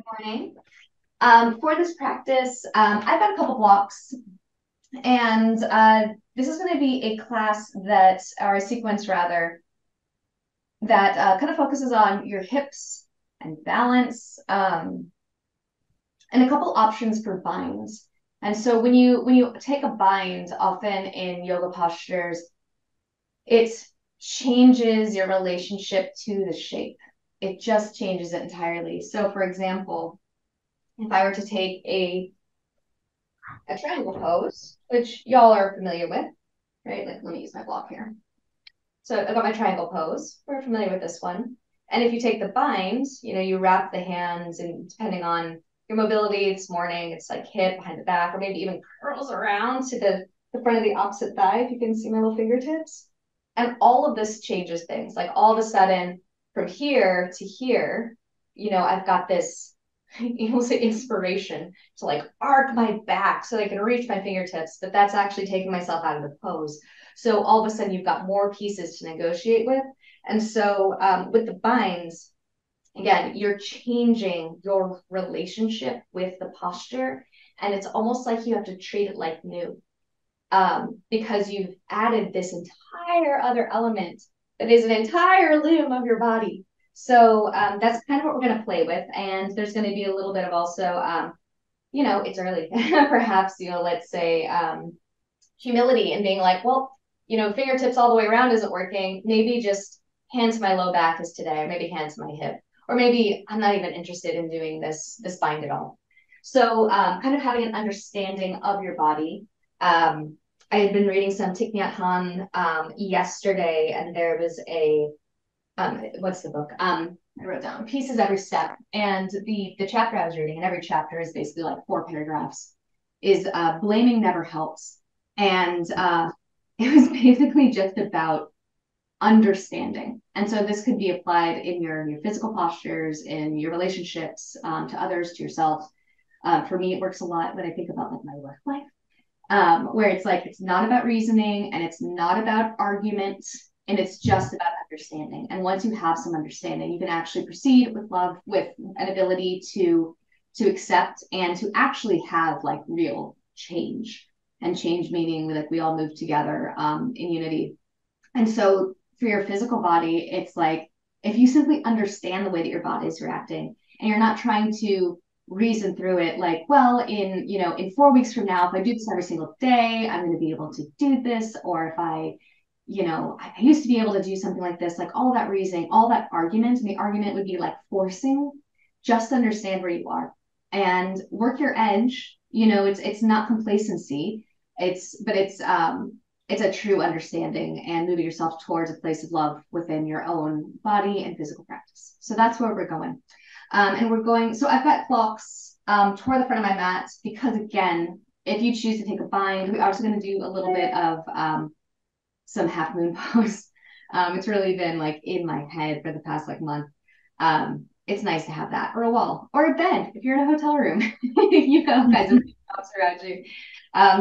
Morning. For this practice, I've got a couple blocks, and this is going to be a class or a sequence rather, that kind of focuses on your hips and balance, and a couple options for binds. And so when you take a bind, often in yoga postures, it changes your relationship to the shape. It just changes it entirely. So, for example, if I were to take a triangle pose, which y'all are familiar with, right? Like, let me use my block here. So I've got my triangle pose. We're familiar with this one. And if you take the bind, you wrap the hands, and depending on your mobility this morning, it's like hip behind the back, or maybe even curls around to the front of the opposite thigh, if you can see my little fingertips. And all of this changes things. Like, all of a sudden, from here to here, I've got this, you'll say, inspiration to like arc my back so I can reach my fingertips, but that's actually taking myself out of the pose. So all of a sudden you've got more pieces to negotiate with. And so with the binds, again, you're changing your relationship with the posture. And it's almost like you have to treat it like new, because you've added this entire other element that is an entire limb of your body. So that's kind of what we're going to play with. And there's going to be a little bit of also, it's early, perhaps, let's say humility, and being like, well, fingertips all the way around isn't working. Maybe just hand to my low back is today, or maybe hand to my hip, or maybe I'm not even interested in doing this bind at all. So kind of having an understanding of your body. I had been reading some Thich Nhat Hanh yesterday, and there was what's the book? I wrote down Pieces Every Step, and the chapter I was reading, and every chapter is basically like 4 paragraphs, is blaming never helps, and it was basically just about understanding. And so this could be applied in your physical postures, in your relationships, to others, to yourself. For me, it works a lot when I think about like my work life. Where it's like, it's not about reasoning, and it's not about argument, and it's just about understanding. And once you have some understanding, you can actually proceed with love, with an ability to accept and to actually have like real change. And change meaning like we all move together in unity. And so for your physical body, it's like, if you simply understand the way that your body is reacting, and you're not trying to reason through it like, well, in 4 weeks from now, if I do this every single day, I'm going to be able to do this. Or if I used to be able to do something like this, like all that reasoning, all that argument, and the argument would be like forcing. Just understand where you are and work your edge. It's not complacency. It's a true understanding and moving yourself towards a place of love within your own body and physical practice. So that's where we're going. And we're going, so I've got blocks toward the front of my mat, because again, if you choose to take a bind, we're also going to do a little bit of some half moon pose. It's really been like in my head for the past like month. It's nice to have that, or a wall, or a bed if you're in a hotel room. You've got all kinds of props around you.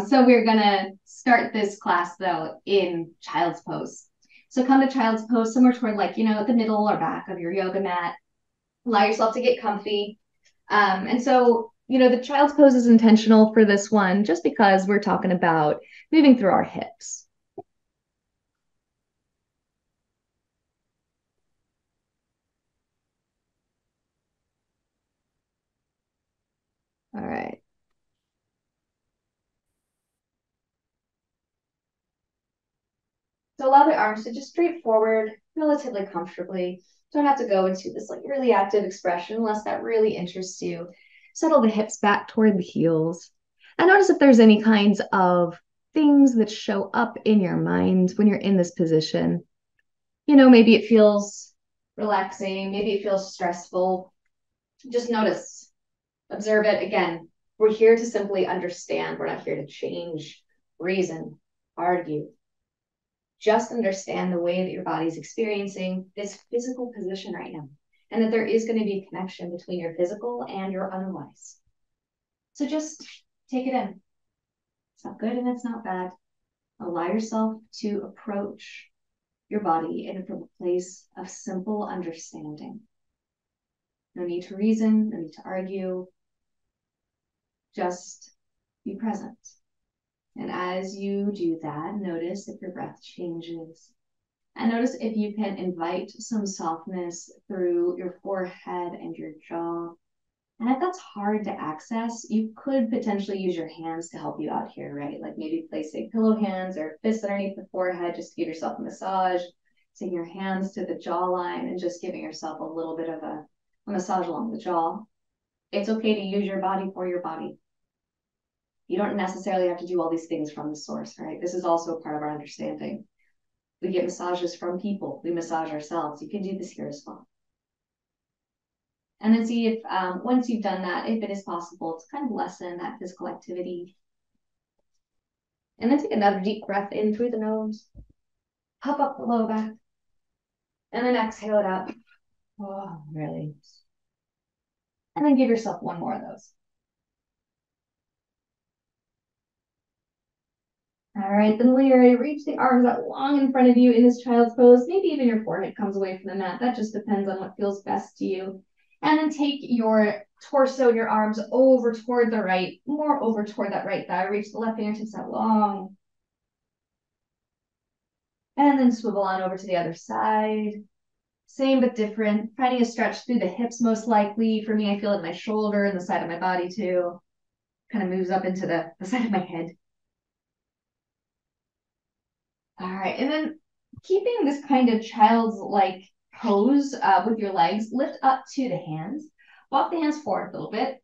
So we're gonna start this class though in child's pose. So come to child's pose, somewhere toward like, the middle or back of your yoga mat. Allow yourself to get comfy. And so, the child's pose is intentional for this one, just because we're talking about moving through our hips. All right. So allow the arms to just straight forward, relatively comfortably. Don't have to go into this like really active expression unless that really interests you. Settle the hips back toward the heels. And notice if there's any kinds of things that show up in your mind when you're in this position. Maybe it feels relaxing, maybe it feels stressful. Just notice, observe it. Again, we're here to simply understand. We're not here to change, reason, argue. Just understand the way that your body's experiencing this physical position right now, and that there is going to be a connection between your physical and your otherwise. So just take it in. It's not good and it's not bad. Allow yourself to approach your body in from a place of simple understanding. No need to reason, no need to argue. Just be present. And as you do that, notice if your breath changes. And notice if you can invite some softness through your forehead and your jaw. And if that's hard to access, you could potentially use your hands to help you out here, right? Like maybe placing pillow hands or fists underneath the forehead just to give yourself a massage. Taking your hands to the jawline and just giving yourself a little bit of a massage along the jaw. It's okay to use your body for your body. You don't necessarily have to do all these things from the source, right? This is also part of our understanding. We get massages from people. We massage ourselves. You can do this here as well. And then see if, once you've done that, if it is possible to kind of lessen that physical activity. And then take another deep breath in through the nose. Puff up the low back. And then exhale it out. Oh, release. And then give yourself one more of those. All right, then when you're ready, reach the arms out long in front of you in this child's pose. Maybe even your forehead comes away from the mat. That just depends on what feels best to you. And then take your torso, your arms over toward the right, more over toward that right thigh. Reach the left fingertips out long. And then swivel on over to the other side. Same but different. Finding a stretch through the hips most likely. For me, I feel it in my shoulder and the side of my body too. Kind of moves up into the side of my head. All right, and then keeping this kind of child's-like pose with your legs, lift up to the hands. Walk the hands forward a little bit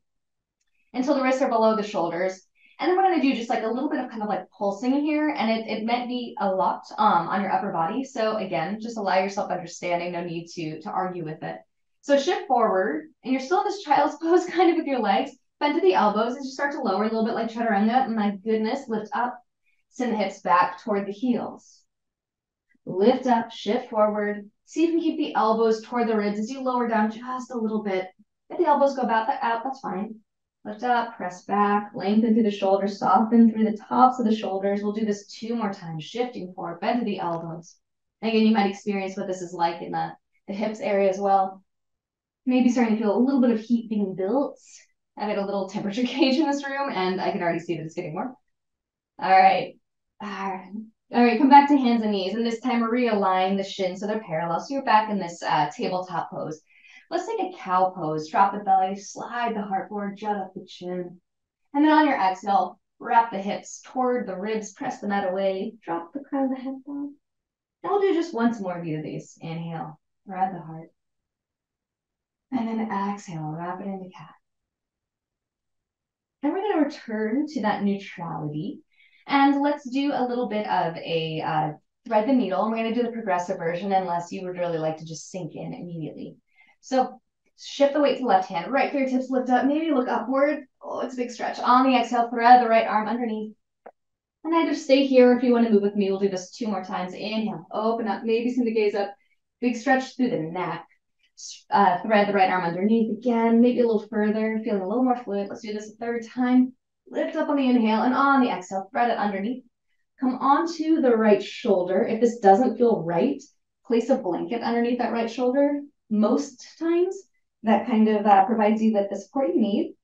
until the wrists are below the shoulders. And then we're going to do just like a little bit of kind of like pulsing here, and it might be a lot on your upper body. So again, just allow yourself understanding, no need to argue with it. So shift forward, and you're still in this child's pose kind of with your legs. Bend to the elbows as you start to lower a little bit like chaturanga. My goodness, lift up. Send the hips back toward the heels. Lift up, shift forward. See if you can keep the elbows toward the ribs as you lower down just a little bit. If the elbows go back out, that's fine. Lift up, press back, lengthen through the shoulders, soften through the tops of the shoulders. We'll do this 2 more times, shifting forward, bend to the elbows. And again, you might experience what this is like in the hips area as well. Maybe starting to feel a little bit of heat being built. I've got a little temperature gauge in this room, and I can already see that it's getting warm. All right. All right, come back to hands and knees. And this time we're realigning the shins so they're parallel. So you're back in this tabletop pose. Let's take a cow pose. Drop the belly, slide the heart forward, jut up the chin. And then on your exhale, wrap the hips toward the ribs, press the mat away, drop the crown of the head down. And we'll do just once more of these. Inhale, thread the heart. And then exhale, wrap it into cat. And we're going to return to that neutrality. And let's do a little bit of a thread the needle. And we're going to do the progressive version unless you would really like to just sink in immediately. So shift the weight to the left hand. Right fingertips lift up. Maybe look upward. Oh, it's a big stretch. On the exhale, thread the right arm underneath. And either stay here or if you want to move with me, we'll do this 2 more times. Inhale, open up. Maybe send the gaze up. Big stretch through the neck. Thread the right arm underneath again. Maybe a little further. Feeling a little more fluid. Let's do this a 3rd time. Lift up on the inhale and on the exhale, thread it underneath. Come onto the right shoulder. If this doesn't feel right, place a blanket underneath that right shoulder. Most times, that kind of provides you with the support you need.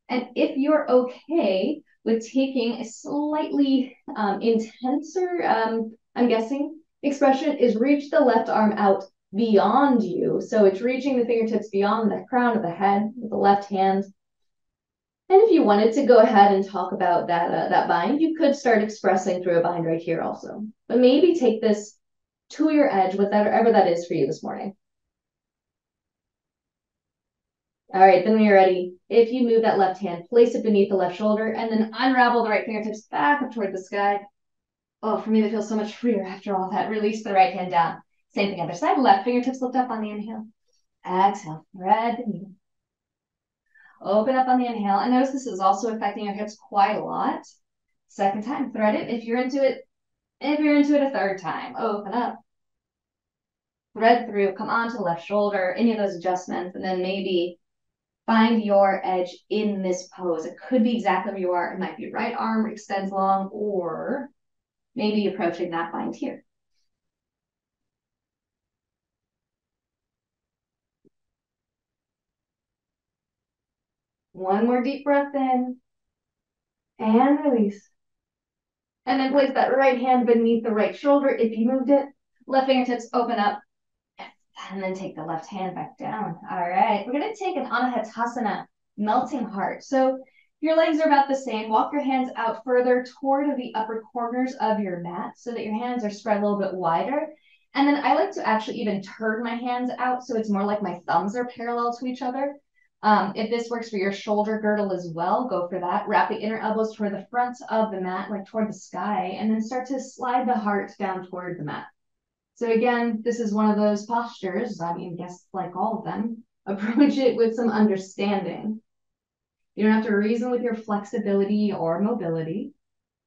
And if you're okay with taking a slightly intenser, I'm guessing, expression is reach the left arm out beyond you. So it's reaching the fingertips beyond the crown of the head with the left hand. And if you wanted to go ahead and talk about that bind, you could start expressing through a bind right here also. But maybe take this to your edge, whatever that is for you this morning. All right, then when you're ready, if you move that left hand, place it beneath the left shoulder, and then unravel the right fingertips back up toward the sky. Oh, for me, that feels so much freer after all that. Release the right hand down. Same thing, other side. Left fingertips lift up on the inhale. Exhale, thread the needle. Open up on the inhale. And notice this is also affecting your hips quite a lot. 2nd time, thread it. If you're into it a 3rd time, open up. Thread through, come onto the left shoulder, any of those adjustments, and then maybe find your edge in this pose. It could be exactly where you are. It might be right arm extends long, or maybe approaching that bind here. One more deep breath in and release. And then place that right hand beneath the right shoulder if you moved it. Left fingertips open up. And then take the left hand back down. All right, we're gonna take an Anahatasana, melting heart. So your legs are about the same. Walk your hands out further toward the upper corners of your mat so that your hands are spread a little bit wider. And then I like to actually even turn my hands out so it's more like my thumbs are parallel to each other. If this works for your shoulder girdle as well, go for that. Wrap the inner elbows toward the front of the mat, like toward the sky, and then start to slide the heart down toward the mat. So again, this is one of those postures, I mean, I guess like all of them, approach it with some understanding. You don't have to reason with your flexibility or mobility.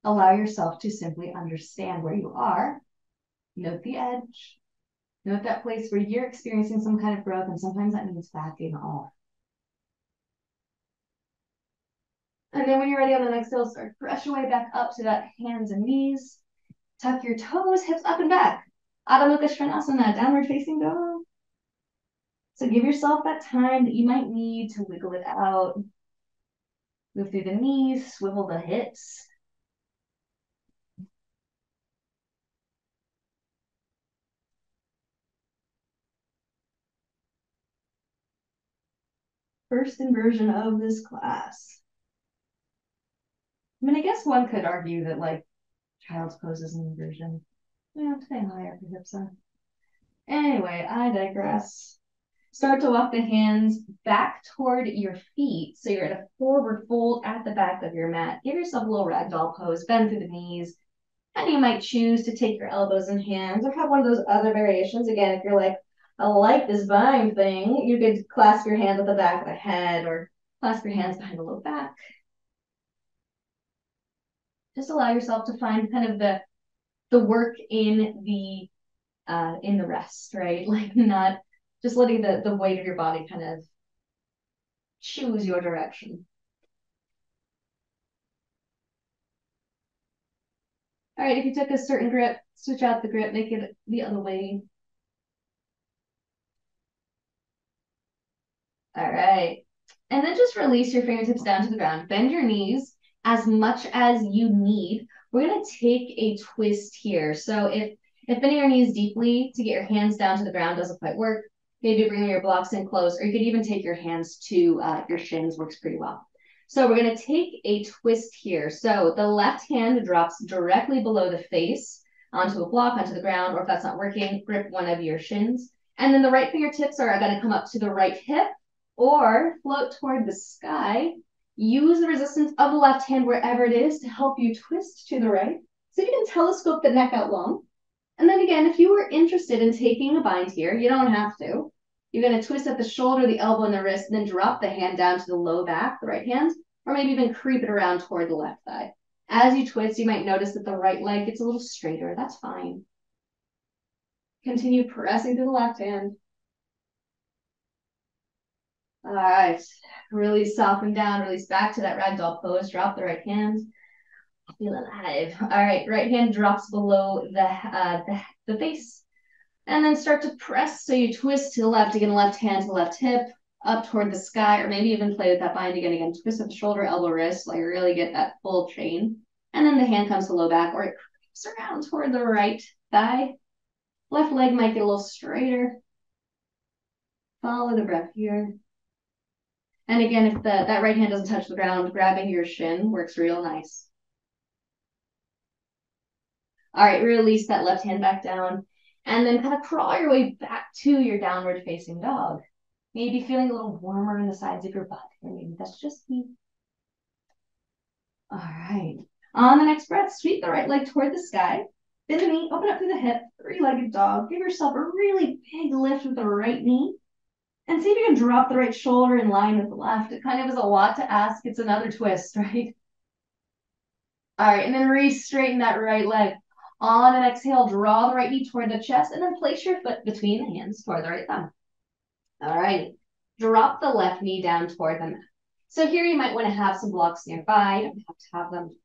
Allow yourself to simply understand where you are. Note the edge. Note that place where you're experiencing some kind of growth, and sometimes that means backing off. And then when you're ready on the next exhale, start press your way back up to that hands and knees. Tuck your toes, hips up and back. Adho Mukha Svanasana, downward facing dog. So give yourself that time that you might need to wiggle it out. Move through the knees, swivel the hips. First inversion of this class. I mean, I guess one could argue that like child's pose is an inversion. Yeah, depending how higher your hips are. Anyway, I digress. Start to walk the hands back toward your feet. So you're at a forward fold at the back of your mat. Give yourself a little ragdoll pose, bend through the knees. And you might choose to take your elbows in hands or have one of those other variations. Again, if you're like, I like this vine thing, you could clasp your hands at the back of the head or clasp your hands behind the low back. Just allow yourself to find kind of the work in the rest, right? Like not just letting the weight of your body kind of choose your direction. All right, if you took a certain grip, switch out the grip, make it the other way. All right. And then just release your fingertips down to the ground. Bend your knees as much as you need. We're going to take a twist here. So if bending your knees deeply to get your hands down to the ground doesn't quite work, maybe bring your blocks in close, or you could even take your hands to your shins, works pretty well. So we're going to take a twist here. So the left hand drops directly below the face onto a block, onto the ground, or if that's not working, grip one of your shins. And then the right fingertips are going to come up to the right hip or float toward the sky. Use the resistance of the left hand wherever it is to help you twist to the right. So you can telescope the neck out long. And then again, if you were interested in taking a bind here, you don't have to. You're going to twist at the shoulder, the elbow, and the wrist, and then drop the hand down to the low back, the right hand, or maybe even creep it around toward the left thigh. As you twist, you might notice that the right leg gets a little straighter. That's fine. Continue pressing through the left hand. All right, really soften down, release back to that ragdoll pose. Drop the right hand. Feel alive. All right, right hand drops below the face. And then start to press. So you twist to the left, again, left hand to the left hip, up toward the sky, or maybe even play with that bind again. Again, twist at the shoulder, elbow, wrist, like really get that full chain. And then the hand comes to low back, or it creeps around toward the right thigh. Left leg might get a little straighter. Follow the breath here. And again, if that right hand doesn't touch the ground, grabbing your shin works real nice. All right, release that left hand back down. And then kind of crawl your way back to your downward facing dog. Maybe feeling a little warmer in the sides of your butt. Or maybe that's just me. All right. On the next breath, sweep the right leg toward the sky. Bend the knee, open up through the hip, three-legged dog. Give yourself a really big lift with the right knee. And see if you can drop the right shoulder in line with the left. It kind of is a lot to ask. It's another twist, right? All right, and then re-straighten that right leg. On an exhale, draw the right knee toward the chest, and then place your foot between the hands toward the right thumb. All right, drop the left knee down toward the mat. So here you might want to have some blocks nearby. You don't have to have them.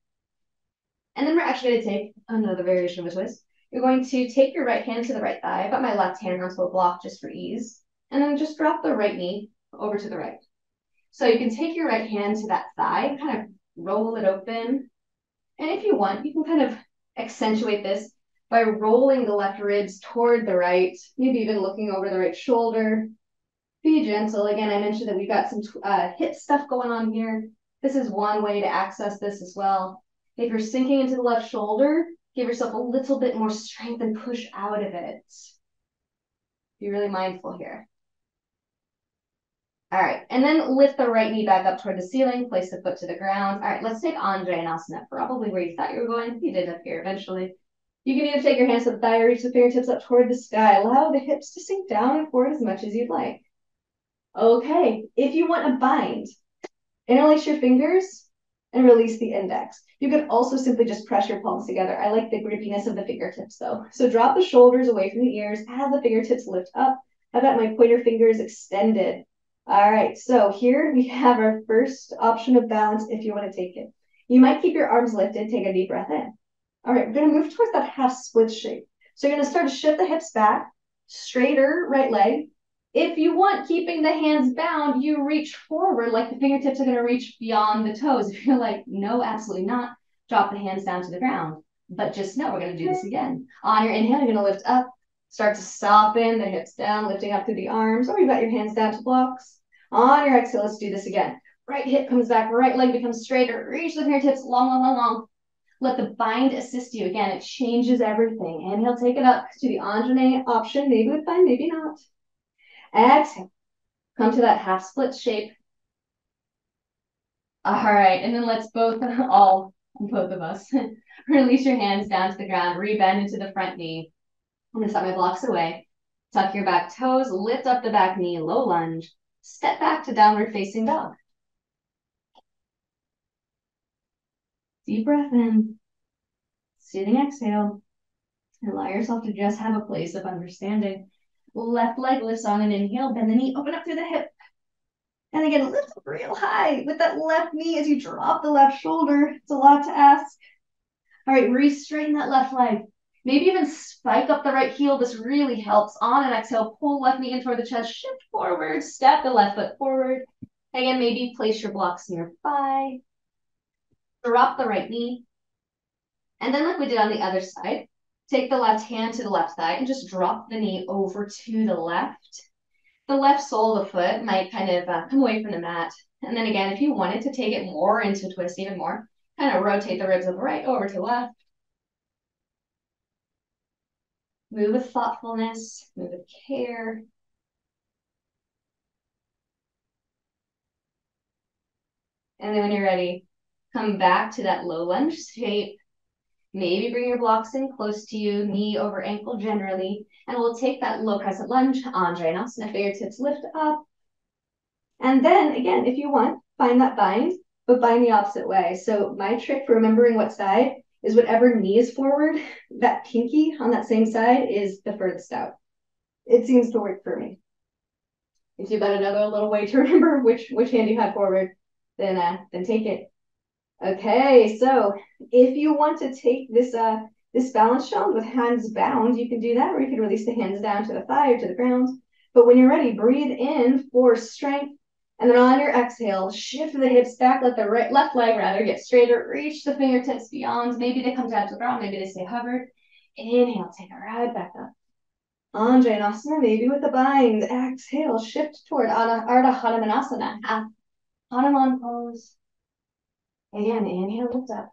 And then we're actually going to take another variation of a twist. You're going to take your right hand to the right thigh. I got my left hand onto a block just for ease. And then just drop the right knee over to the right. So you can take your right hand to that thigh, kind of roll it open. And if you want, you can kind of accentuate this by rolling the left ribs toward the right, maybe even looking over the right shoulder. Be gentle. Again, I mentioned that we've got some hip stuff going on here. This is one way to access this as well. If you're sinking into the left shoulder, give yourself a little bit more strength and push out of it. Be really mindful here. All right, and then lift the right knee back up toward the ceiling, place the foot to the ground. All right, let's take Anjaneyasana, probably where you thought you were going. You did up here eventually. You can either take your hands to the thigh or reach the fingertips up toward the sky. Allow the hips to sink down and forward as much as you'd like. Okay, if you want a bind, interlace your fingers and release the index. You can also simply just press your palms together. I like the grippiness of the fingertips though. So drop the shoulders away from the ears, have the fingertips lift up. I've got my pointer fingers extended. All right, so here we have our first option of balance if you want to take it. You might keep your arms lifted, take a deep breath in. All right, we're gonna move towards that half split shape. So you're gonna start to shift the hips back, straighter right leg. If you want, keeping the hands bound, you reach forward like the fingertips are gonna reach beyond the toes. If you're like, no, absolutely not, drop the hands down to the ground. But just know we're gonna do this again. On your inhale, you're gonna lift up, start to soften the hips down, lifting up through the arms, or you've got your hands down to blocks. On your exhale, let's do this again. Right hip comes back, right leg becomes straighter. Reach the fingertips long, long, long, long. Let the bind assist you. Again, it changes everything. Inhale, take it up to the Anjaneyasana option. Maybe with bind, maybe not. Exhale. Come to that half split shape. All right, and then let's both of us, release your hands down to the ground, rebend into the front knee. I'm gonna set my blocks away. Tuck your back toes, lift up the back knee, low lunge. Step back to downward facing dog. Deep breath in, soothing exhale. Allow yourself to just have a place of understanding. Left leg lifts on an inhale, bend the knee, open up through the hip. And again, lift up real high with that left knee as you drop the left shoulder. It's a lot to ask. All right, re-straighten that left leg. Maybe even spike up the right heel. This really helps. On an exhale, pull left knee in toward the chest, shift forward, step the left foot forward. Again, maybe place your blocks nearby. Drop the right knee. And then like we did on the other side, take the left hand to the left thigh and just drop the knee over to the left. The left sole of the foot might kind of come away from the mat. And then again, if you wanted to take it more into a twist even more, kind of rotate the ribs of the right over to left. Move with thoughtfulness, move with care. And then when you're ready, come back to that low lunge shape. Maybe bring your blocks in close to you, knee over ankle generally. And we'll take that low crescent lunge, Anjaneyasana, fingertips lift up. And then again, if you want, find that bind, but bind the opposite way. So my trick for remembering what side is whatever knee is forward, that pinky on that same side is the furthest out. It seems to work for me. If you've got another little way to remember which hand you had forward, then take it. Okay, so if you want to take this this balance challenge with hands bound, you can do that, or you can release the hands down to the thigh or to the ground. But when you're ready, breathe in for strength, and then on your exhale, shift the hips back, let the left leg rather get straighter, reach the fingertips beyond. Maybe they come down to the ground, maybe they stay hovered. Inhale, take it right back up. Anjaneyasana, maybe with a bind. Exhale, shift toward Ardha Hanumanasana, Hanuman pose. Again, inhale, lift up.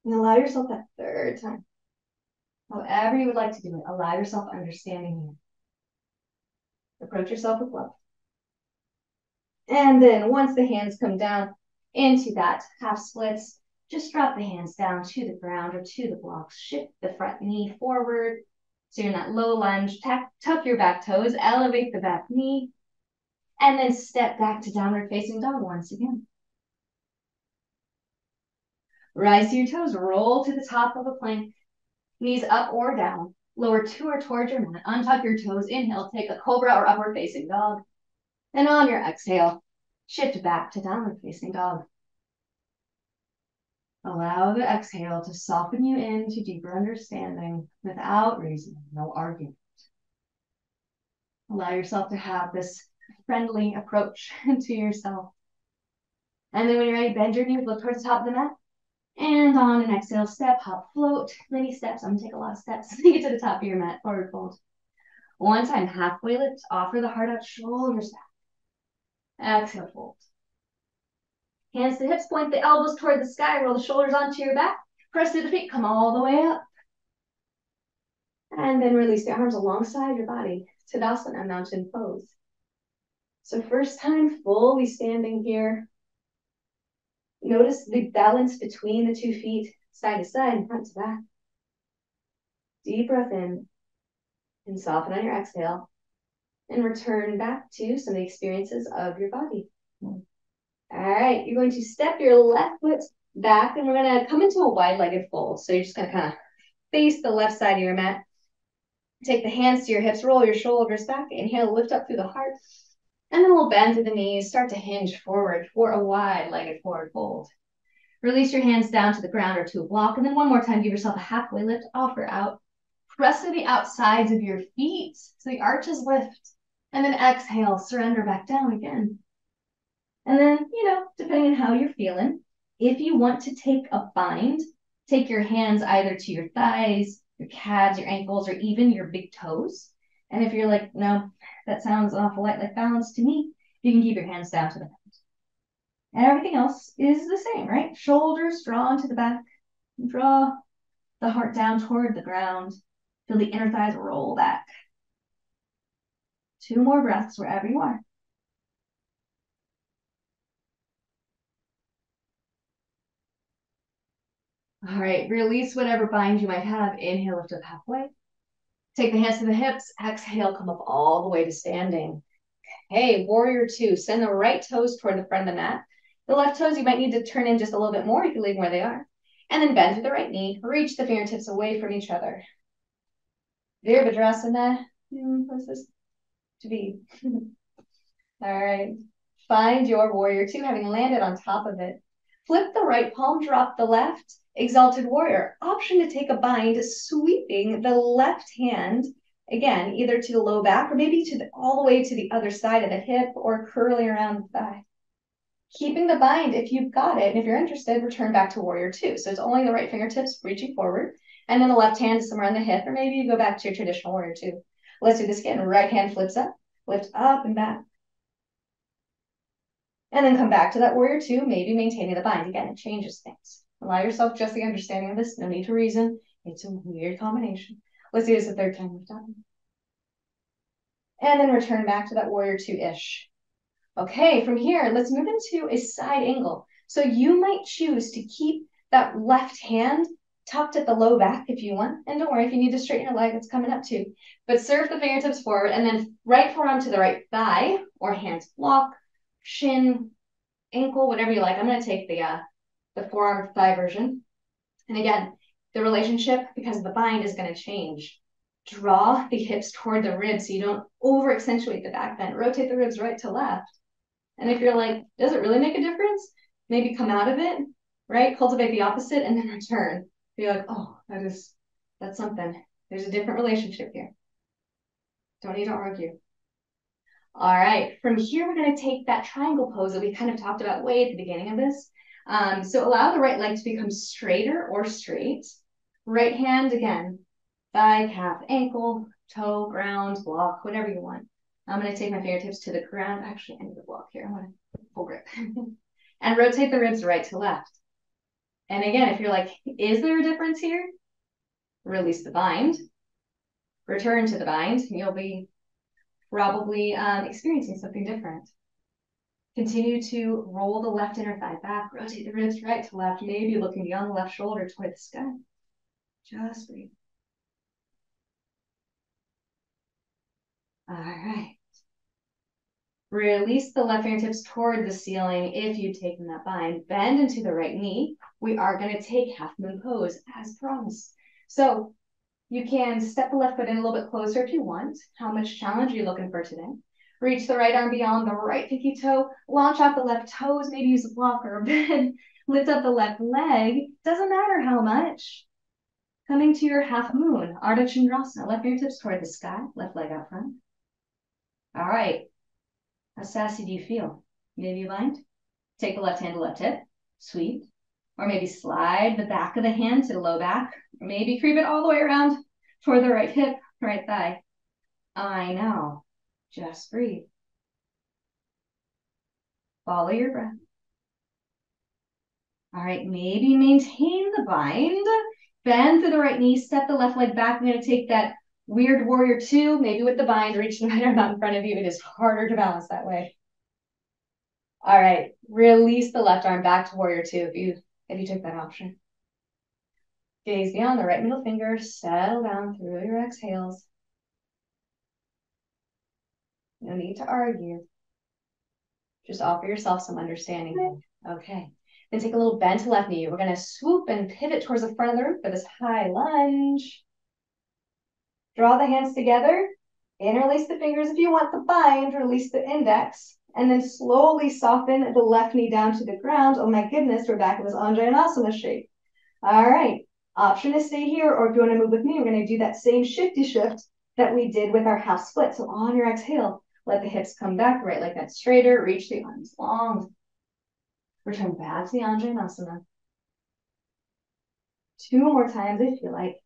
And allow yourself that third time. However you would like to do it, allow yourself understanding here. Approach yourself with love. And then once the hands come down into that half splits, just drop the hands down to the ground or to the blocks. Shift the front knee forward. So you're in that low lunge. Tuck your back toes, elevate the back knee, and then step back to downward facing dog once again. Rise to your toes, roll to the top of a plank, knees up or down, lower to or towards your mat, untuck your toes, inhale, take a cobra or upward facing dog. And on your exhale, shift back to downward facing dog. Allow the exhale to soften you into deeper understanding without reasoning, no argument. Allow yourself to have this friendly approach to yourself. And then when you're ready, bend your knees, look towards the top of the mat. And on an exhale, step, hop, float. Many steps. I'm gonna take a lot of steps to get to the top of your mat. Forward fold. One time, halfway lift. Offer the heart out, shoulders back. Exhale, fold. Hands to hips, point the elbows toward the sky. Roll the shoulders onto your back. Press through the feet, come all the way up. And then release the arms alongside your body. Tadasana, mountain pose. So first time fully standing here. Notice the balance between the 2 feet, side to side and front to back. Deep breath in and soften on your exhale. And return back to some of the experiences of your body. All right, you're going to step your left foot back and we're going to come into a wide-legged fold. So you're just going to kind of face the left side of your mat. Take the hands to your hips, roll your shoulders back. Inhale, lift up through the heart. And then we'll bend through the knees, start to hinge forward for a wide-legged forward fold. Release your hands down to the ground or to a block. And then one more time, give yourself a halfway lift, offer out. Press to the outsides of your feet so the arches lift. And then exhale, surrender back down again. And then, depending on how you're feeling, if you want to take a bind, take your hands either to your thighs, your calves, your ankles, or even your big toes. And if you're like, no, that sounds awful like balance to me, you can keep your hands down to the ground. And everything else is the same, right? Shoulders drawn to the back. Draw the heart down toward the ground. Feel the inner thighs roll back. 2 more breaths wherever you are. All right, release whatever bind you might have. Inhale, lift up halfway. Take the hands to the hips. Exhale, come up all the way to standing. Okay, warrior 2. Send the right toes toward the front of the mat. The left toes, you might need to turn in just a little bit more. You can leave them where they are. And then bend to the right knee. Reach the fingertips away from each other. Virabhadrasana. What's this? To be. All right. Find your warrior 2, having landed on top of it. Flip the right palm, drop the left. Exalted warrior. Option to take a bind, sweeping the left hand, again, either to the low back or maybe all the way to the other side of the hip or curling around the thigh. Keeping the bind if you've got it, and if you're interested, return back to warrior 2. So it's only the right fingertips reaching forward, and then the left hand is somewhere on the hip, or maybe you go back to your traditional warrior 2. Let's do this again. Right hand flips up, lift up and back. And then come back to that warrior 2, maybe maintaining the bind. Again, it changes things. Allow yourself just the understanding of this. No need to reason. It's a weird combination. Let's do this a 3rd time. Lift up. And then return back to that warrior 2-ish. Okay, from here, let's move into a side angle. So you might choose to keep that left hand tucked at the low back if you want. And don't worry, if you need to straighten your leg, it's coming up too. But serve the fingertips forward and then right forearm to the right thigh or hands block, shin, ankle, whatever you like. I'm going to take the forearm to thigh version. And again, the relationship, because of the bind, is going to change. Draw the hips toward the ribs so you don't over accentuate the back bend. Rotate the ribs right to left. And if you're like, does it really make a difference? Maybe come out of it, right? Cultivate the opposite and then return. Be like, oh, that's something. There's a different relationship here. Don't need to argue. All right, from here, we're going to take that triangle pose that we kind of talked about way at the beginning of this. So allow the right leg to become straighter or straight. Right hand, again, thigh, calf, ankle, toe, ground, block, whatever you want. I'm going to take my fingertips to the ground. Actually, I need to block here. I want to full grip. And rotate the ribs right to left. And again, if you're like, is there a difference here? Release the bind. Return to the bind. You'll be probably experiencing something different. Continue to roll the left inner thigh back. Rotate the ribs right to left. Maybe looking beyond the left shoulder toward the sky. Just breathe. All right. Release the left fingertips toward the ceiling if you've taken that bind. Bend into the right knee. We are going to take half moon pose as promised. So you can step the left foot in a little bit closer if you want. How much challenge are you looking for today? Reach the right arm beyond the right pinky toe. Launch off the left toes. Maybe use a block or a bend. Lift up the left leg. Doesn't matter how much. Coming to your half moon. Ardha Chandrasana. Left fingertips toward the sky. Left leg out front. All right. How sassy do you feel? Maybe you bind? Take the left hand to left hip. Sweet. Or maybe slide the back of the hand to the low back. Or maybe creep it all the way around toward the right hip, right thigh. I know. Just breathe. Follow your breath. All right, maybe maintain the bind. Bend through the right knee, step the left leg back. I'm going to take that weird warrior two, maybe with the bind, reach the right arm out in front of you. It is harder to balance that way. All right, release the left arm back to warrior two if you took that option. Gaze beyond the right middle finger, settle down through your exhales. No need to argue. Just offer yourself some understanding. Okay. Then take a little bend to left knee. We're going to swoop and pivot towards the front of the room for this high lunge. Draw the hands together. Interlace the fingers if you want the bind. Release the index. And then slowly soften the left knee down to the ground. Oh my goodness, we're back in this Anjaneyasana shape. All right. Option is stay here, or if you want to move with me, we're going to do that same shifty shift that we did with our half split. So on your exhale, let the hips come back, right like that, straighter. Reach the arms long. Return back to the Anjaneyasana. 2 more times if you like.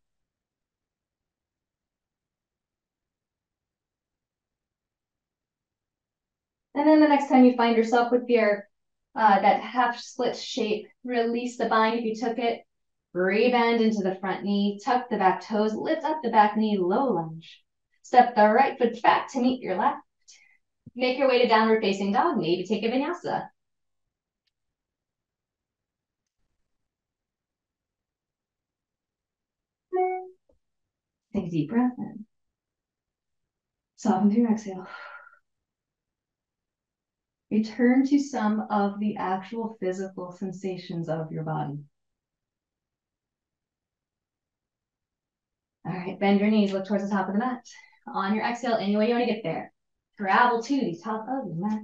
And then the next time you find yourself with your that half split shape, release the bind if you took it. Rebend into the front knee, tuck the back toes, lift up the back knee, low lunge. Step the right foot back to meet your left. Make your way to downward facing dog. Maybe take a vinyasa. Take a deep breath in. Soften through your exhale. Return to some of the actual physical sensations of your body. All right, bend your knees, look towards the top of the mat. On your exhale, any way you want to get there. Travel to the top of the mat.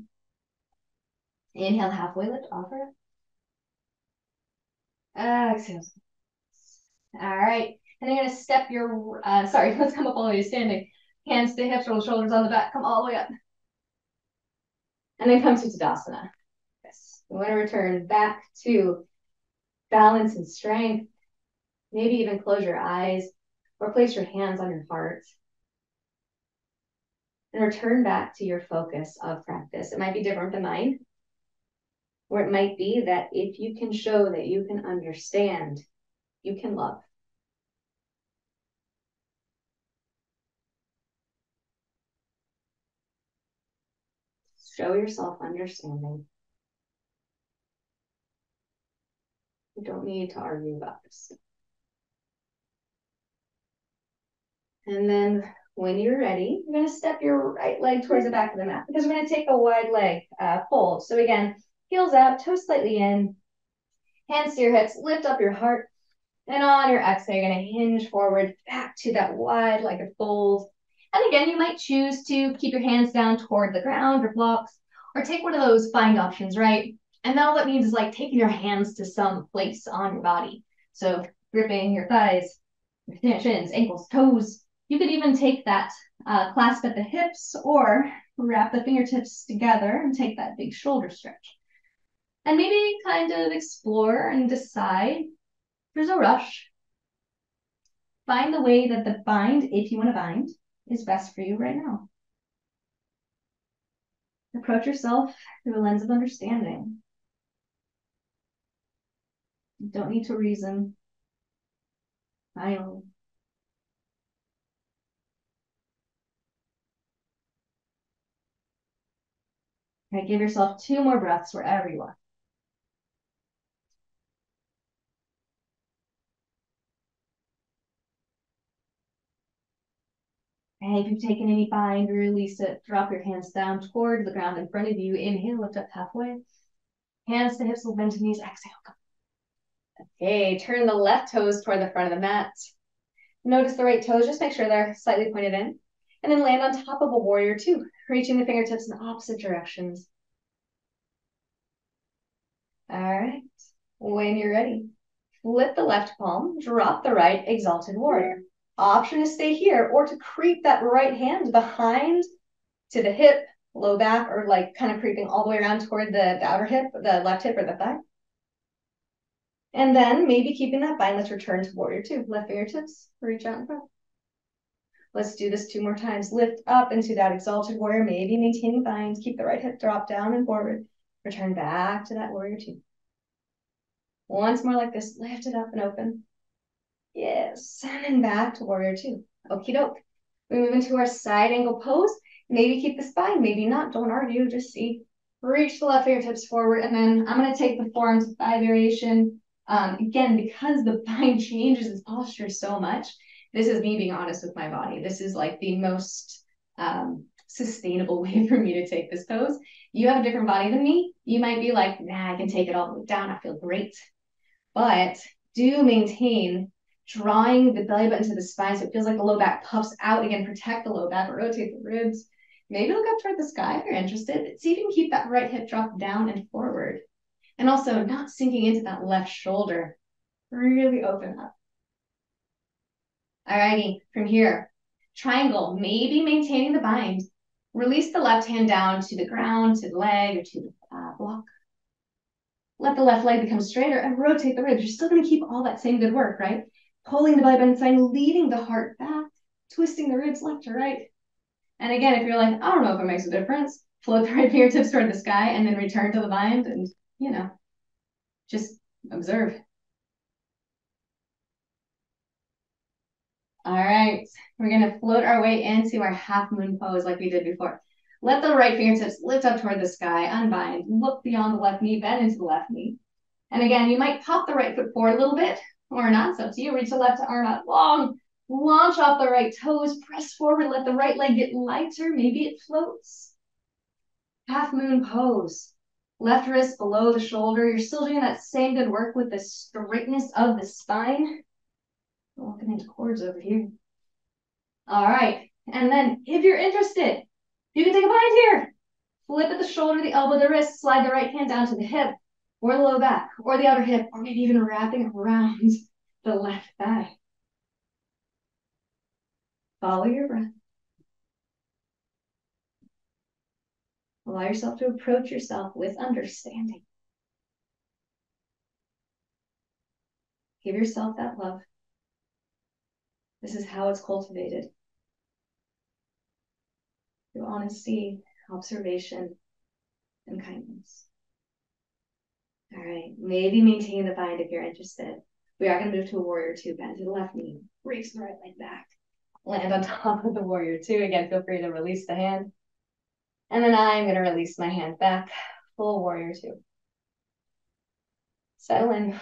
Inhale, halfway lift, offer it. Exhale. All right, and then you're gonna step your, let's come up all the way to standing. Hands to hips, roll the shoulders on the back, come all the way up. And then come to Tadasana. Yes, we want to return back to balance and strength. Maybe even close your eyes or place your hands on your heart. And return back to your focus of practice. It might be different than mine. Or it might be that if you can show that you can understand, you can love. Show yourself understanding. You don't need to argue about this. And then when you're ready, you're going to step your right leg towards the back of the mat because we're going to take a wide leg fold. So again, heels out, toes slightly in, hands to your hips, lift up your heart. And on your exhale, you're going to hinge forward back to that wide legged fold. And again, you might choose to keep your hands down toward the ground or blocks, or take one of those bind options, right? And then all that means is like taking your hands to some place on your body. So gripping your thighs, your shins, ankles, toes. You could even take that clasp at the hips or wrap the fingertips together and take that big shoulder stretch. And maybe kind of explore and decide. There's no rush. Find the way that the bind, if you want to bind, is best for you right now. Approach yourself through a lens of understanding. You don't need to reason. Finally. Okay, give yourself 2 more breaths wherever you are. Okay, if you've taken any bind, release it. Drop your hands down toward the ground in front of you. Inhale, lift up halfway. Hands to hips, bend to knees. Exhale. Okay, turn the left toes toward the front of the mat. Notice the right toes. Just make sure they're slightly pointed in. And then land on top of a warrior two, reaching the fingertips in opposite directions. All right, when you're ready, flip the left palm, drop the right, exalted warrior. Option to stay here or to creep that right hand behind to the hip, low back, or like kind of creeping all the way around toward the outer hip, the left hip or the thigh. And then maybe keeping that bind, let's return to warrior two. Left fingertips, reach out in front. Let's do this 2 more times. Lift up into that exalted warrior, maybe maintain the bind. Keep the right hip drop down and forward. Return back to that warrior two. Once more like this, lift it up and open. Yes, and then back to warrior two. Okie doke. We move into our side angle pose. Maybe keep the spine, maybe not. Don't argue, just see. Reach the left fingertips forward, and then I'm going to take the forearm to thigh variation. Again, because the bind changes its posture so much, this is me being honest with my body. This is like the most sustainable way for me to take this pose. You have a different body than me. You might be like, nah, I can take it all the way down. I feel great. But do maintain drawing the belly button to the spine so it feels like the low back puffs out. Again, protect the low back, rotate the ribs. Maybe look up toward the sky if you're interested. See if you can keep that right hip drop down and forward. And also not sinking into that left shoulder. Really open up. Alrighty, from here, triangle, maybe maintaining the bind. Release the left hand down to the ground, to the leg, or to the block. Let the left leg become straighter and rotate the ribs. You're still going to keep all that same good work, right? Pulling the belly button spine, leading the heart back, twisting the ribs left to right. And again, if you're like, I don't know if it makes a difference, float the right fingertips toward the sky and then return to the bind and, just observe. All right, we're gonna float our way into our half moon pose like we did before. Let the right fingertips lift up toward the sky, unbind, look beyond the left knee, bend into the left knee. And again, you might pop the right foot forward a little bit or not, it's up to you. Reach the left arm out long, launch off the right toes, press forward, let the right leg get lighter, maybe it floats. Half moon pose. Left wrist below the shoulder. You're still doing that same good work with the straightness of the spine. We're walking into chords over here. All right, and then if you're interested, you can take a bind here. Flip at the shoulder, the elbow, the wrist, slide the right hand down to the hip, or the low back, or the outer hip, or maybe even wrapping around the left thigh. Follow your breath. Allow yourself to approach yourself with understanding. Give yourself that love. This is how it's cultivated. Through honesty, observation, and kindness. All right, maybe maintain the bind if you're interested. We are going to move to a warrior two, bend to the left knee, reach the right leg back, land on top of the warrior two. Again, feel free to release the hand. And then I'm going to release my hand back, full warrior two. Settle in.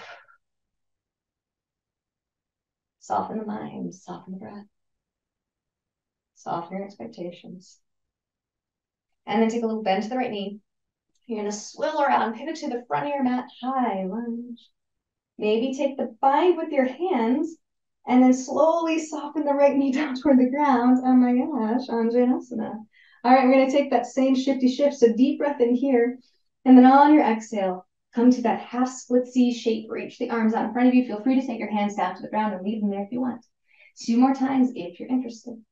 Soften the mind, soften the breath. Soften your expectations. And then take a little bend to the right knee. You're going to swivel around, pivot to the front of your mat, high lunge. Maybe take the bind with your hands and then slowly soften the right knee down toward the ground. Oh my gosh, Anjanasana. All right, we're going to take that same shifty shift. So deep breath in here. And then on your exhale, come to that half split C shape. Reach the arms out in front of you. Feel free to take your hands down to the ground and leave them there if you want. 2 more times if you're interested.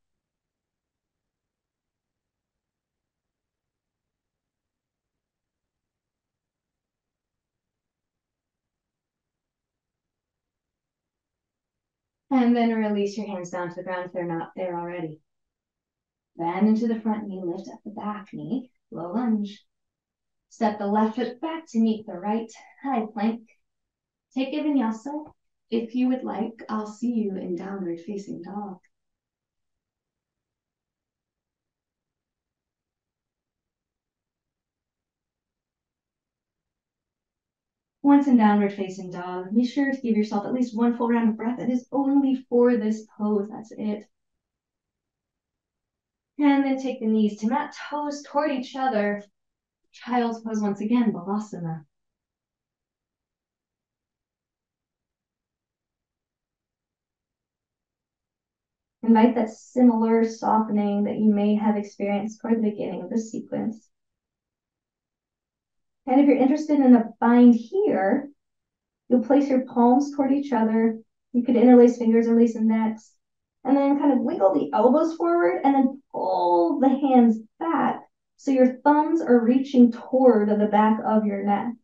And then release your hands down to the ground if they're not there already. Bend into the front knee, lift up the back knee, low lunge. Step the left foot back to meet the right, high plank. Take a vinyasa. If you would like, I'll see you in downward facing dog. Once in downward facing dog, be sure to give yourself at least 1 full round of breath. It is only for this pose, that's it. And then take the knees to mat, toes toward each other. Child's pose once again, Balasana. Invite that similar softening that you may have experienced toward the beginning of the sequence. And if you're interested in a bind here, you'll place your palms toward each other. You could interlace fingers or release the necks. And then kind of wiggle the elbows forward and then pull the hands back So your thumbs are reaching toward the back of your neck.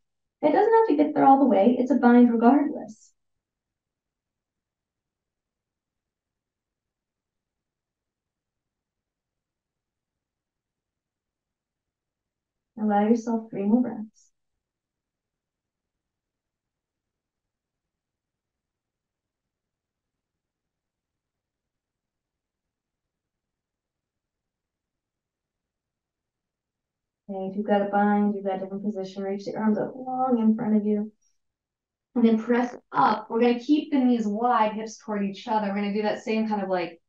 It doesn't have to get there all the way. It's a bind regardless. Allow yourself 3 more breaths. Okay, if you've got a bind, you've got a different position, reach the arms up long in front of you. And then press up. We're going to keep the knees wide, hips toward each other. We're going to do that same kind of like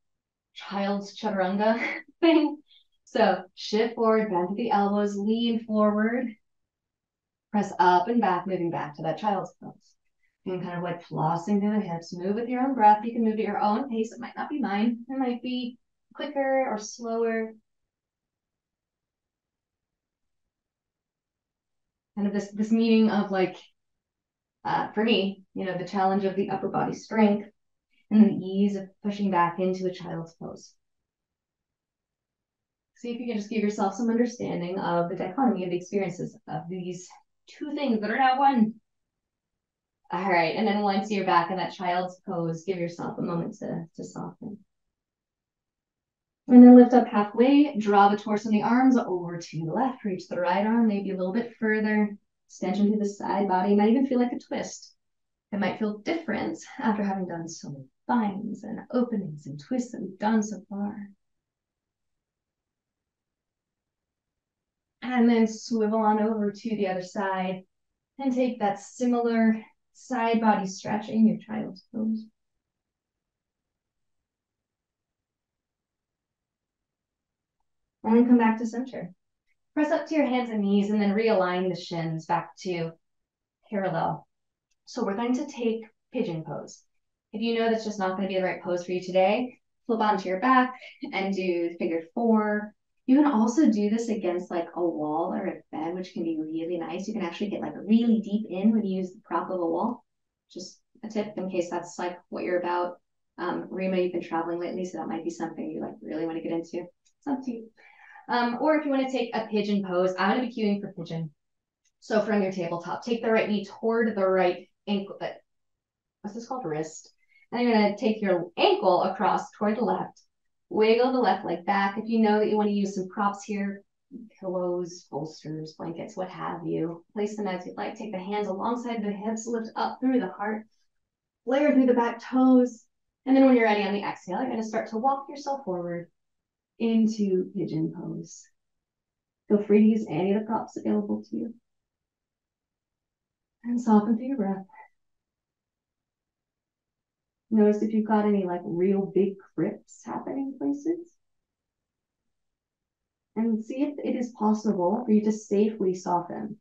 child's chaturanga thing. So shift forward, bend to the elbows, lean forward, press up and back, moving back to that child's pose. And kind of like flossing through the hips. Move with your own breath. You can move at your own pace. It might not be mine. It might be quicker or slower. Kind of this meaning of like, for me, the challenge of the upper body strength and then the ease of pushing back into a child's pose. See if you can just give yourself some understanding of the dichotomy of the experiences of these 2 things that are now one. All right, and then once you're back in that child's pose, give yourself a moment to soften. And then lift up halfway, draw the torso and the arms over to the left, reach the right arm, maybe a little bit further, extension to the side body. You might even feel like a twist. It might feel different after having done so many binds and openings and twists that we've done so far. And then swivel on over to the other side and take that similar side body stretch in your child's pose. And then come back to center. Press up to your hands and knees and then realign the shins back to parallel. So we're going to take pigeon pose. If you know that's just not going to be the right pose for you today, flip onto your back and do figure 4. You can also do this against like a wall or a bed, which can be really nice. You can actually get like really deep in when you use the prop of a wall. Just a tip in case that's like what you're about. Rima, you've been traveling lately, so that might be something you like really want to get into. It's up to you. Or if you want to take a pigeon pose, I'm going to be cueing for pigeon. So from your tabletop, take the right knee toward the right ankle. What's this called? Wrist. And you're going to take your ankle across toward the left. Wiggle the left leg back. If you know that you want to use some props here, pillows, bolsters, blankets, what have you, place them as you'd like. Take the hands alongside the hips, lift up through the heart, flare through the back toes. And then when you're ready on the exhale, you're going to start to walk yourself forward into pigeon pose. Feel free to use any of the props available to you. And soften through your breath. Notice if you've got any like real big crips happening places. And see if it is possible for you to safely soften.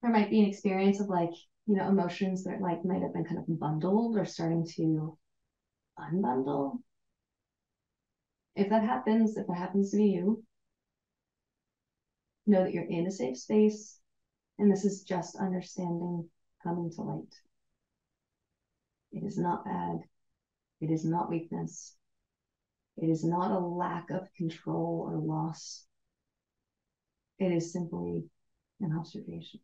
There might be an experience of like, emotions that like might have been kind of bundled or starting to unbundle. If that happens to be you, know that you're in a safe space and this is just understanding coming to light. It is not bad. It is not weakness. It is not a lack of control or loss. It is simply an observation.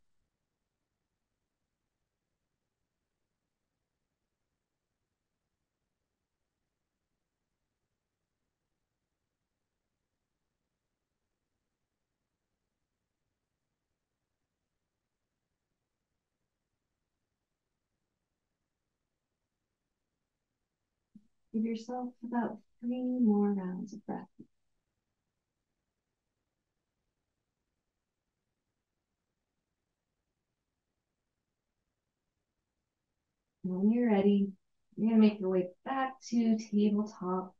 Give yourself about 3 more rounds of breath. And when you're ready, you're going to make your way back to tabletop.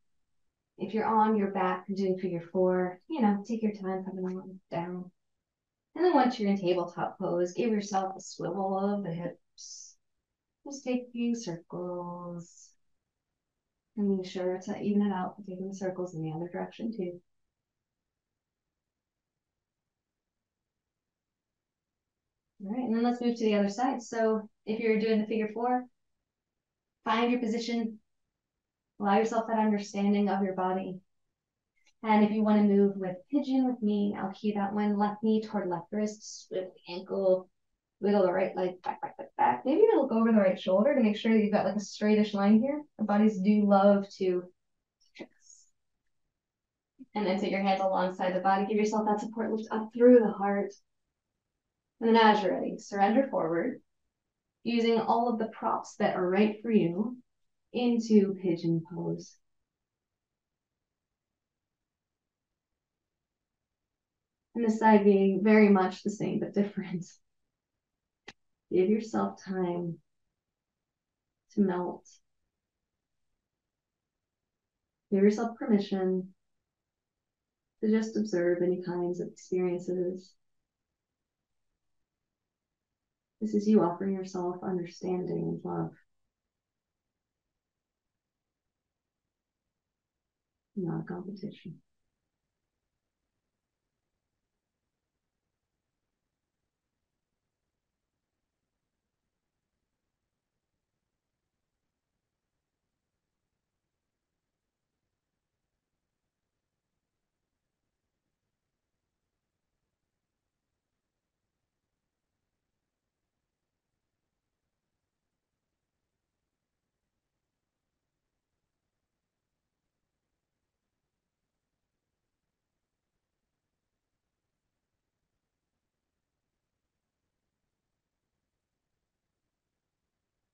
If you're on your back and doing figure 4, take your time coming on down. And then once you're in tabletop pose, give yourself a swivel of the hips. Just take a few circles. And be sure to even it out, taking the circles in the other direction too. All right, and then let's move to the other side. So if you're doing the figure 4, find your position. Allow yourself that understanding of your body. And if you want to move with pigeon with me, I'll cue that one. Left knee toward left wrist, swift ankle, wiggle the right leg back, back, back, back. Maybe even look over the right shoulder to make sure that you've got like a straightish line here. Our bodies do love to stress. And then take your hands alongside the body. Give yourself that support lift up through the heart. And then as you're ready, surrender forward, using all of the props that are right for you into pigeon pose. And the side being very much the same but different. Give yourself time to melt. Give yourself permission to just observe any kinds of experiences. This is you offering yourself understanding and love, not a competition.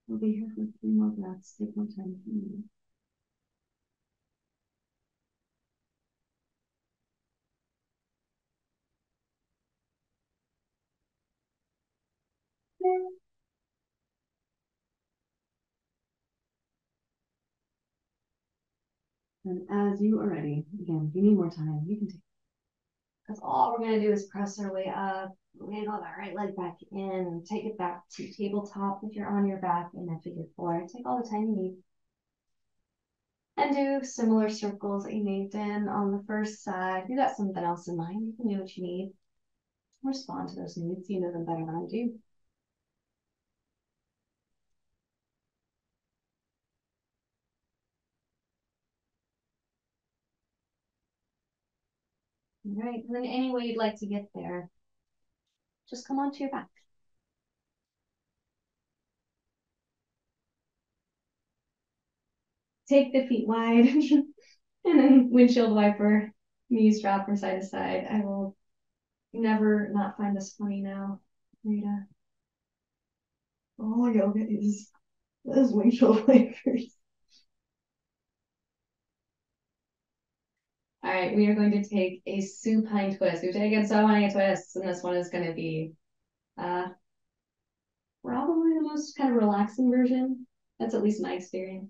We'll be here for 3 more breaths. Take more time. And as you are ready, again, if you need more time, you can take. Because all we're going to do is press our way up, wiggle that right leg back in, take it back to tabletop if you're on your back in a figure 4. Take all the time you need. And do similar circles that you made in on the first side. If you got something else in mind, you can do what you need. Respond to those needs. You know them better than I do. All right, and then any way you'd like to get there, just come onto your back. Take the feet wide, and then windshield wiper, knees drop from side to side. I will never not find this funny now, Rita. All yoga is those windshield wipers. All right, we are going to take a supine twist. We've taken so many twists, and this one is going to be probably the most kind of relaxing version. That's at least my experience.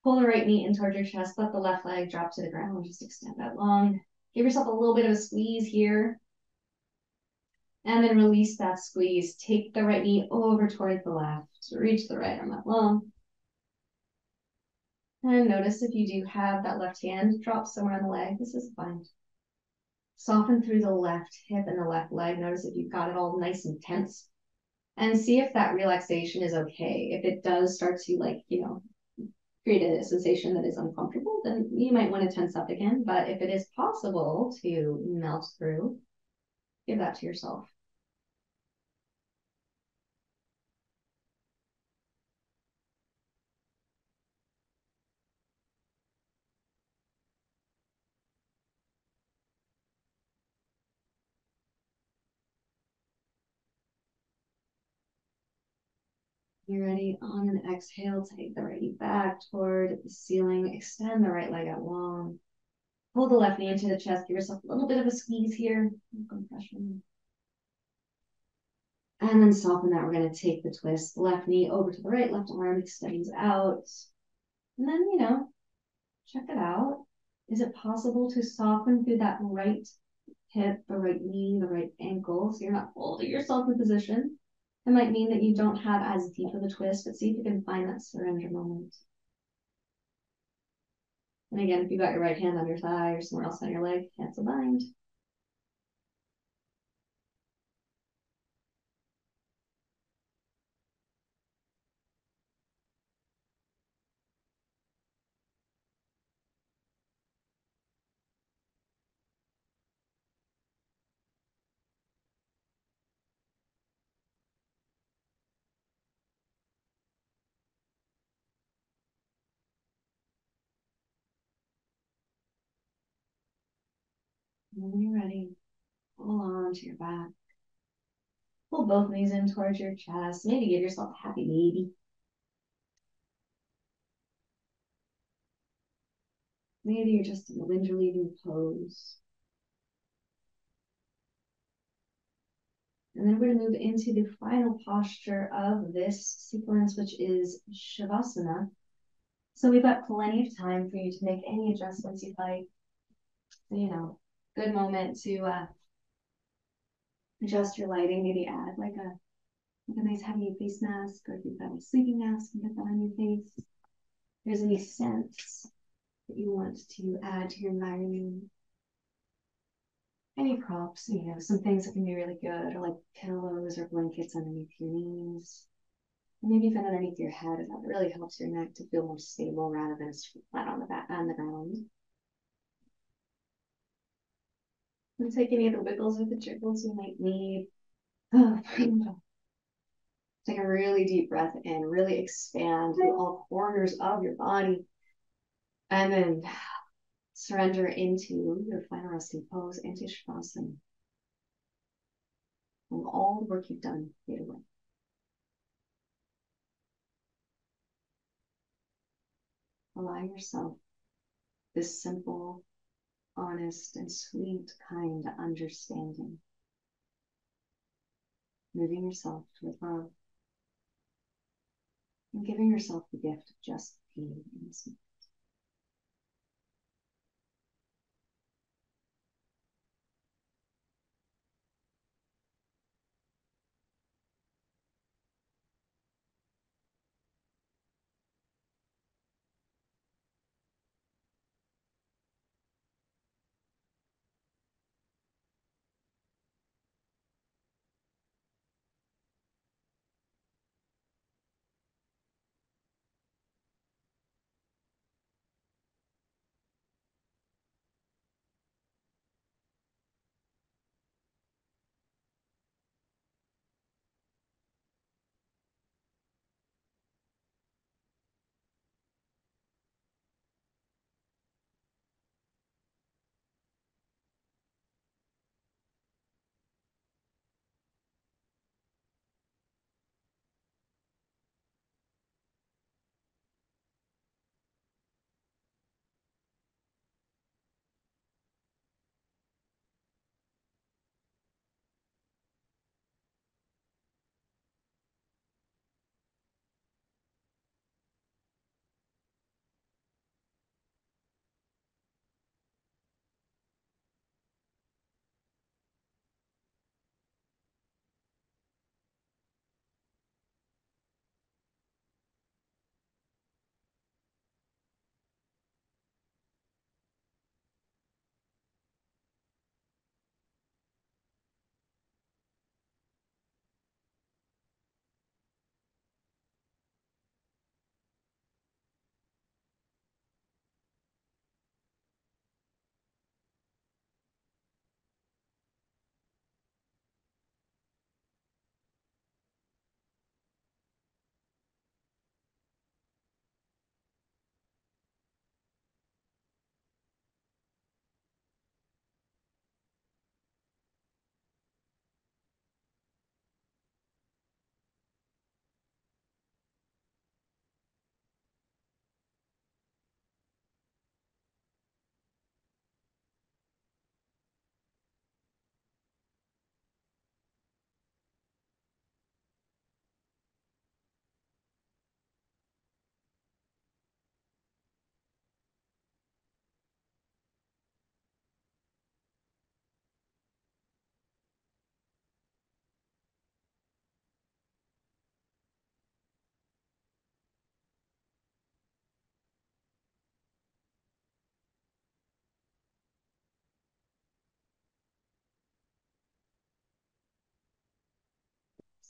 Pull the right knee in towards your chest. Let the left leg drop to the ground. Just extend that long. Give yourself a little bit of a squeeze here. And then release that squeeze. Take the right knee over towards the left. Reach the right arm up long. And notice if you do have that left hand drop somewhere on the leg. This is fine. Soften through the left hip and the left leg. Notice if you've got it all nice and tense. And see if that relaxation is okay. If it does start to create a sensation that is uncomfortable, then you might want to tense up again. But if it is possible to melt through, give that to yourself. You're ready. On an exhale, take the right knee back toward the ceiling. Extend the right leg out long. Pull the left knee into the chest. Give yourself a little bit of a squeeze here. Compression. And then soften that. We're going to take the twist. Left knee over to the right. Left arm extends out. And then, check it out. Is it possible to soften through that right hip, the right knee, the right ankle, so you're not holding yourself in position? It might mean that you don't have as deep of a twist, but see if you can find that surrender moment. And again, if you got your right hand on your thigh or somewhere else on your leg, cancel bind. And when you're ready, pull on to your back. Pull both knees in towards your chest. Maybe give yourself a happy baby. Maybe you're just in a wind relieving pose. And then we're going to move into the final posture of this sequence, which is Shavasana. So we've got plenty of time for you to make any adjustments you'd like. Good moment to adjust your lighting. Maybe add like a nice heavy face mask, or if you've got a sleeping mask, you can get that on your face. If there's any scents that you want to add to your environment. Any props, some things that can be really good, or like pillows or blankets underneath your knees. Maybe even underneath your head, if that really helps your neck to feel more stable rather than flat on the ground. And take any of the wiggles or the jiggles you might need. Take a really deep breath in, really expand through all corners of your body. And then surrender into your final resting pose, into Shavasana. And all the work you've done fade away. Allow yourself this simple, honest, and sweet kind of understanding. Moving yourself toward love. And giving yourself the gift of just being in this moment.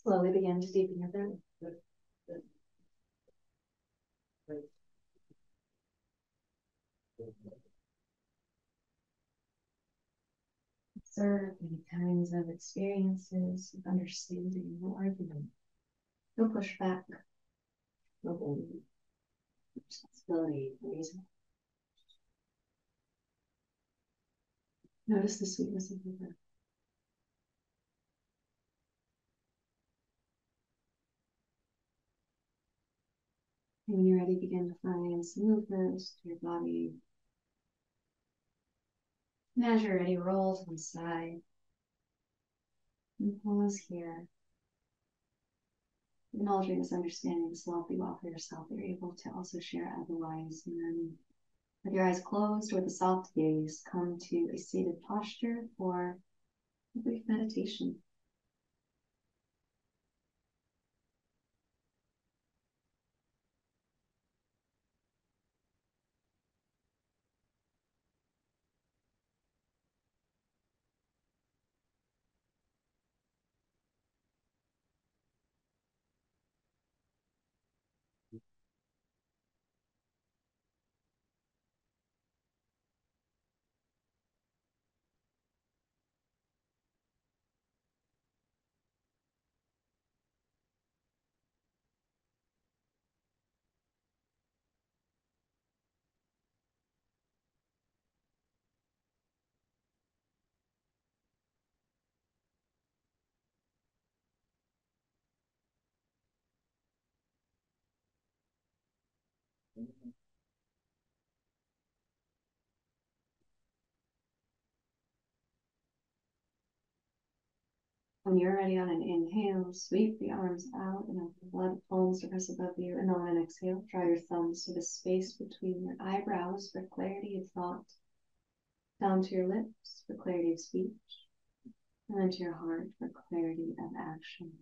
Slowly begin to deepen your breath. Observe any kinds of experiences of understanding, no argument, no pushback, no blame, responsibility, reason. Notice the sweetness of the breath. And when you're ready, begin to find some movements to your body. And as you're ready, roll to the side. And pause here. Acknowledging this understanding, this love that you offer yourself, that you're able to also share otherwise. And then with your eyes closed or with a soft gaze, come to a seated posture for a brief meditation. When you're ready on an inhale, sweep the arms out and let the blood palms to press above you. And on an exhale, draw your thumbs to the space between your eyebrows for clarity of thought, down to your lips for clarity of speech, and then to your heart for clarity of action.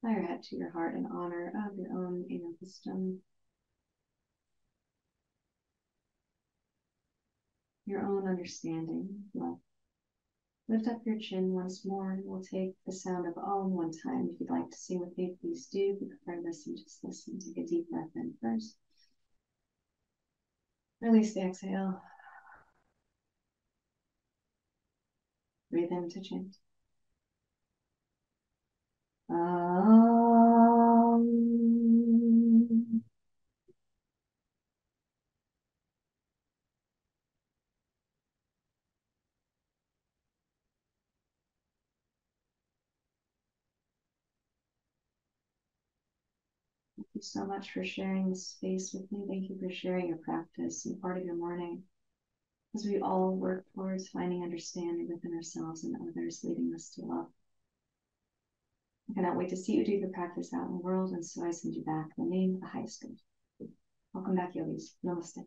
Bow your head to your heart in honor of your own inner wisdom, your own understanding, love. Lift up your chin once more, and we'll take the sound of Om one time. If you'd like to sing with me, please do. If you prefer to listen, just listen. Take a deep breath in first. Release the exhale. Breathe in to chant. Om. Thank you so much for sharing this space with me. Thank you for sharing your practice and part of your morning, as we all work towards finding understanding within ourselves and others, leading us to love. I cannot wait to see you do the practice out in the world, and so I send you back in the name of the highest good. Welcome back, yogis. Namaste.